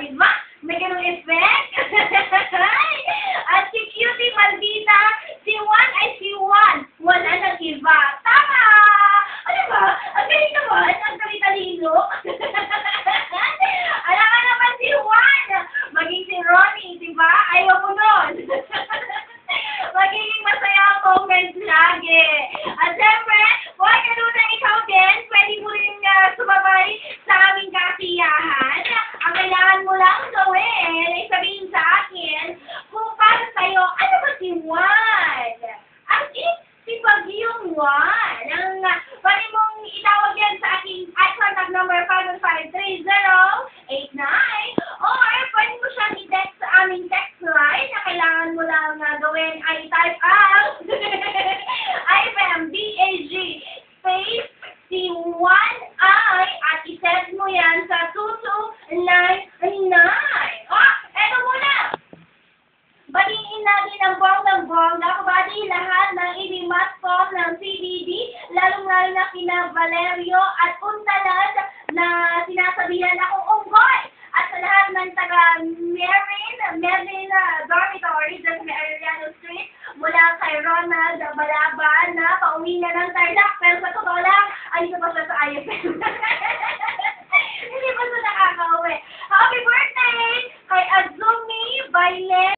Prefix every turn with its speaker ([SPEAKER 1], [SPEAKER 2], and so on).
[SPEAKER 1] di ba? May ganung effect. At si Cutie Maldita, si Juan ay si Juan. Wala nang iba. Tama! Ano ba? Ang galing naman. Ang talino. Alam ka naman si Juan. Maging si Ronnie, di ba? Ayaw mo nun. Magiging masaya ang comments lagi. At syempre, huwag ka nun na ikaw din. Pwede mo rin sumabay sa aming kasiyahan. Ang kailangan mo lang gawin ay sabihin sa akin kung para sa'yo, ano ba si Juan? As in, si Bagyong Juan. Ang pwede mong itawag yan sa aking contact number 5153089 or pwede mo siyang i-text sa aming text line na kailangan mo lang gawin ay type ang IFMBAG space si 1I at i-send mo yan sa 2299. Eto muna! Batiin natin ang bonggang-bongga, kabati lahat ng inimaskop ng CBD, lalong-lalo na kina Valerio at Untalad na sinasabihan akong unggoy. At sa lahat ng Mervin Dormitory, sa Arellano Street, mula kay Ronald Balaban na pauwi na ng Tarlac, pero sa totoo lang, ay ito pa siya sa IFM. Hindi pa siya nakakauwi. Happy birthday kay Azumi Baile.